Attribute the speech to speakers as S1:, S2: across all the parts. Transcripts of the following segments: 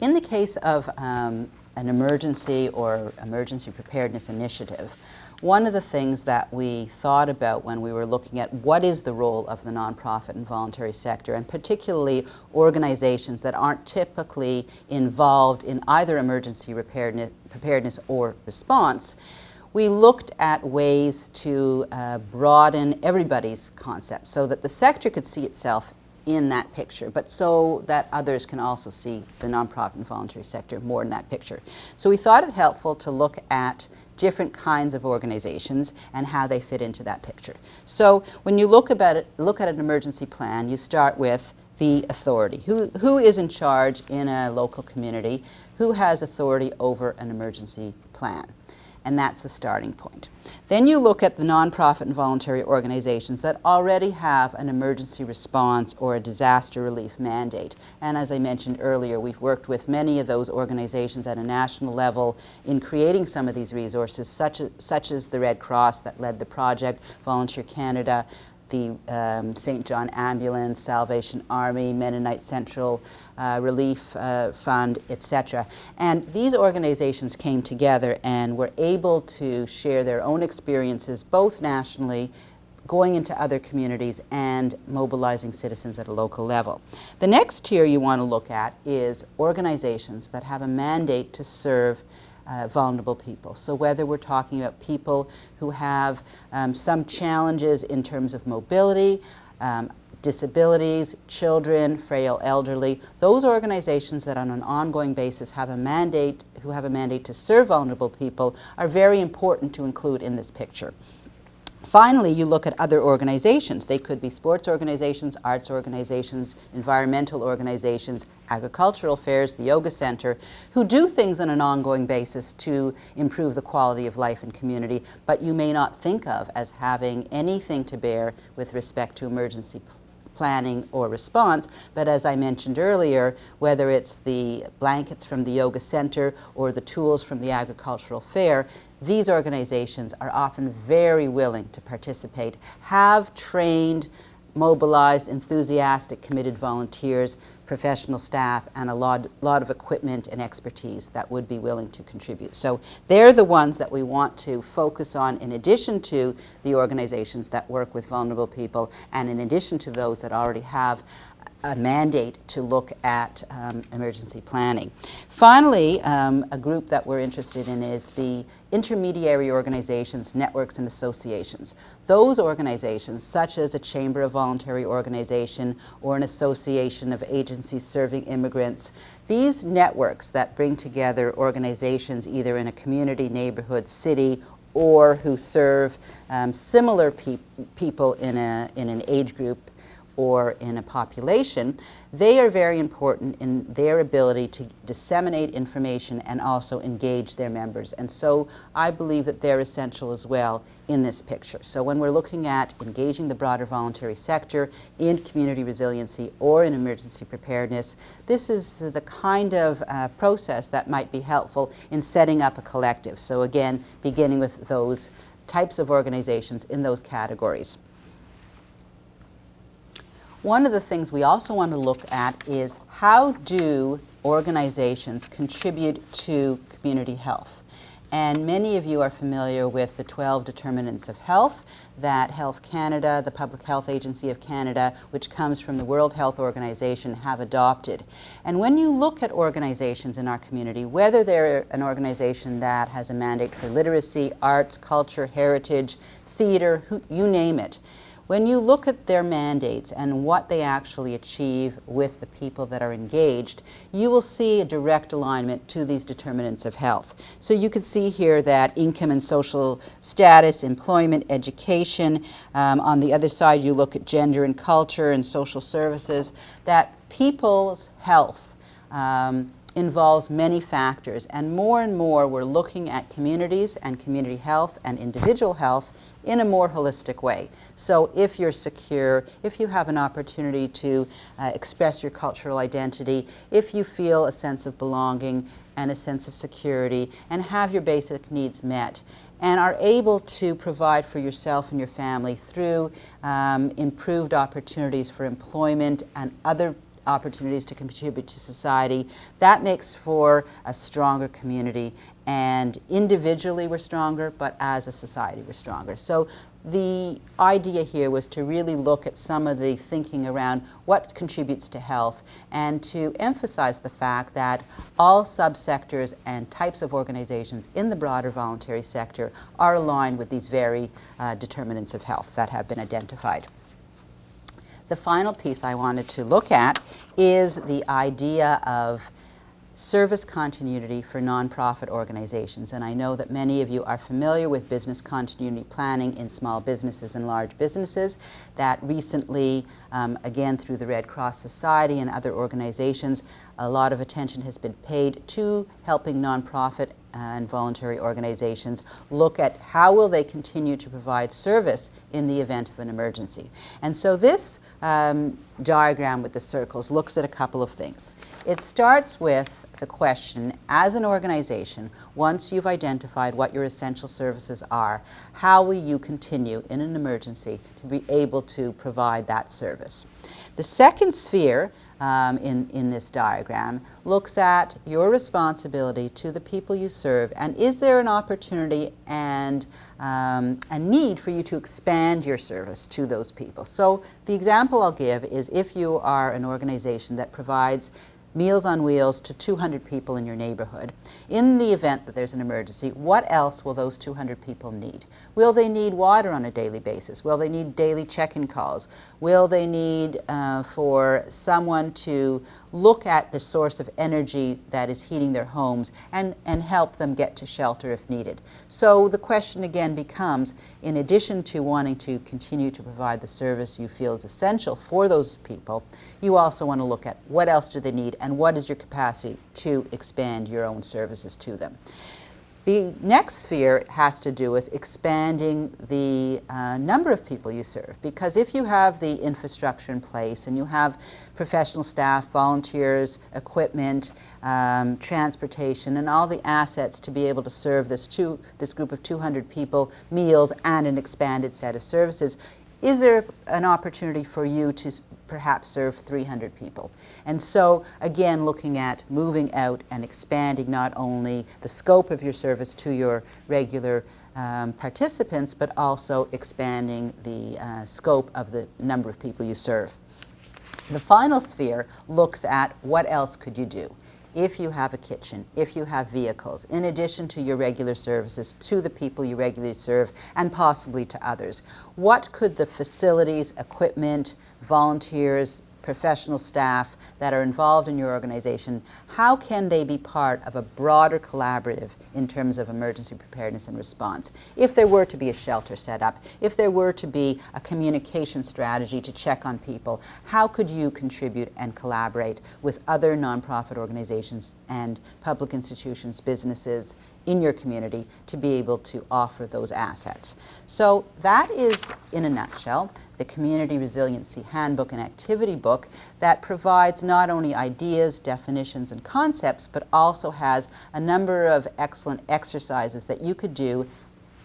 S1: In the case of an emergency or emergency preparedness initiative, one of the things that we thought about when we were looking at what is the role of the nonprofit and voluntary sector, and particularly organizations that aren't typically involved in either emergency preparedness or response, we looked at ways to broaden everybody's concept so that the sector could see itself in that picture, but so that others can also see the nonprofit and voluntary sector more in that picture. So we thought it helpful to look at different kinds of organizations and how they fit into that picture. So when you look at an emergency plan, you start with the authority. Who is in charge in a local community? Who has authority over an emergency plan? And that's the starting point. Then you look at the nonprofit and voluntary organizations that already have an emergency response or a disaster relief mandate. And as I mentioned earlier, we've worked with many of those organizations at a national level in creating some of these resources, such as the Red Cross that led the project, Volunteer Canada, the St. John Ambulance, Salvation Army, Mennonite Central Relief Fund, etc. And these organizations came together and were able to share their own experiences, both nationally, going into other communities, and mobilizing citizens at a local level. The next tier you want to look at is organizations that have a mandate to serve vulnerable people. So whether we're talking about people who have some challenges in terms of mobility, disabilities, children, frail elderly, those organizations that on an ongoing basis have a mandate, who have a mandate to serve vulnerable people, are very important to include in this picture. Finally, you look at other organizations. They could be sports organizations, arts organizations, environmental organizations, agricultural fairs, the yoga center, who do things on an ongoing basis to improve the quality of life in community, but you may not think of as having anything to bear with respect to emergency planning or response. But as I mentioned earlier, whether it's the blankets from the yoga center or the tools from the agricultural fair, these organizations are often very willing to participate, have trained, mobilized, enthusiastic, committed volunteers, professional staff, and a lot of equipment and expertise that would be willing to contribute. So they're the ones that we want to focus on in addition to the organizations that work with vulnerable people, and in addition to those that already have a mandate to look at emergency planning. Finally, a group that we're interested in is the intermediary organizations, networks, and associations. Those organizations, such as a Chamber of Voluntary Organization or an association of agencies serving immigrants, these networks that bring together organizations either in a community, neighborhood, city, or who serve similar people in an age group or in a population, they are very important in their ability to disseminate information and also engage their members. And so I believe that they're essential as well in this picture. So when we're looking at engaging the broader voluntary sector in community resiliency or in emergency preparedness, this is the kind of process that might be helpful in setting up a collective. So again, beginning with those types of organizations in those categories. One of the things we also want to look at is how do organizations contribute to community health? And many of you are familiar with the 12 determinants of health that Health Canada, the Public Health Agency of Canada, which comes from the World Health Organization, have adopted. And when you look at organizations in our community, whether they're an organization that has a mandate for literacy, arts, culture, heritage, theater, you name it, when you look at their mandates and what they actually achieve with the people that are engaged, you will see a direct alignment to these determinants of health. So you can see here that income and social status, employment, education. On the other side, you look at gender and culture and social services, that people's health involves many factors. And more we're looking at communities and community health and individual health in a more holistic way. So if you're secure, if you have an opportunity to express your cultural identity, if you feel a sense of belonging and a sense of security and have your basic needs met, and are able to provide for yourself and your family through improved opportunities for employment and other opportunities to contribute to society. That makes for a stronger community, and individually we're stronger, but as a society we're stronger. So the idea here was to really look at some of the thinking around what contributes to health, and to emphasize the fact that all subsectors and types of organizations in the broader voluntary sector are aligned with these very determinants of health that have been identified. The final piece I wanted to look at is the idea of service continuity for nonprofit organizations. And I know that many of you are familiar with business continuity planning in small businesses and large businesses, that recently, again through the Red Cross Society and other organizations, a lot of attention has been paid to helping nonprofit and voluntary organizations look at how will they continue to provide service in the event of an emergency. And so this diagram with the circles looks at a couple of things. It starts with the question, as an organization, once you've identified what your essential services are, how will you continue in an emergency to be able to provide that service? The second sphere in this diagram looks at your responsibility to the people you serve, and is there an opportunity and a need for you to expand your service to those people. So the example I'll give is if you are an organization that provides Meals on Wheels to 200 people in your neighborhood. In the event that there's an emergency, what else will those 200 people need? Will they need water on a daily basis? Will they need daily check-in calls? Will they need for someone to look at the source of energy that is heating their homes and help them get to shelter if needed? So the question again becomes, in addition to wanting to continue to provide the service you feel is essential for those people, you also want to look at what else do they need and what is your capacity to expand your own services to them. The next sphere has to do with expanding the number of people you serve, because if you have the infrastructure in place and you have professional staff, volunteers, equipment, transportation, and all the assets to be able to serve this group of 200 people meals and an expanded set of services, is there an opportunity for you to perhaps serve 300 people? And so, again, looking at moving out and expanding not only the scope of your service to your regular participants, but also expanding the scope of the number of people you serve. The final sphere looks at what else could you do. If you have a kitchen, if you have vehicles, in addition to your regular services to the people you regularly serve and possibly to others, what could the facilities, equipment, volunteers, professional staff that are involved in your organization, how can they be part of a broader collaborative in terms of emergency preparedness and response? If there were to be a shelter set up, if there were to be a communication strategy to check on people, how could you contribute and collaborate with other nonprofit organizations and public institutions, businesses in your community to be able to offer those assets? So that is, in a nutshell, the Community Resiliency Handbook and Activity Book that provides not only ideas, definitions, and concepts, but also has a number of excellent exercises that you could do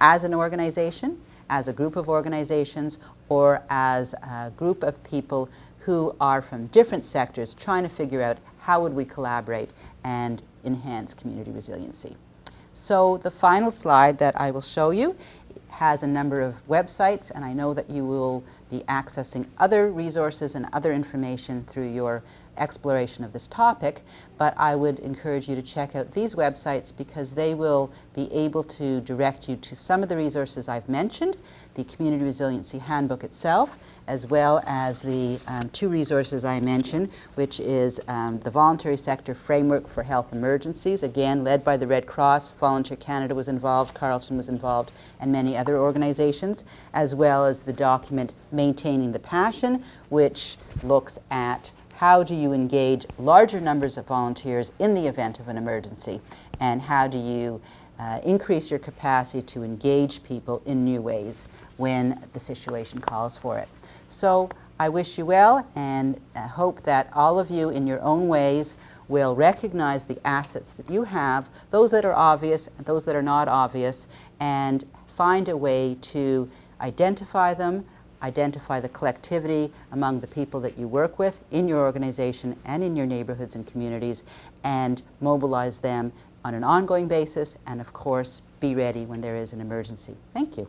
S1: as an organization, as a group of organizations, or as a group of people who are from different sectors trying to figure out how would we collaborate and enhance community resiliency. So the final slide that I will show you has a number of websites, and I know that you will be accessing other resources and other information through your exploration of this topic, but I would encourage you to check out these websites because they will be able to direct you to some of the resources I've mentioned, the Community Resiliency Handbook itself, as well as the two resources I mentioned, which is the Voluntary Sector Framework for Health Emergencies, again led by the Red Cross. Volunteer Canada was involved, Carlton was involved, and many other organizations, as well as the document Maintaining the Passion, which looks at how do you engage larger numbers of volunteers in the event of an emergency, and how do you increase your capacity to engage people in new ways when the situation calls for it. So I wish you well, and hope that all of you in your own ways will recognize the assets that you have, those that are obvious and those that are not obvious, and find a way to identify them, identify the collectivity among the people that you work with in your organization and in your neighborhoods and communities, and mobilize them on an ongoing basis, and of course, be ready when there is an emergency. Thank you.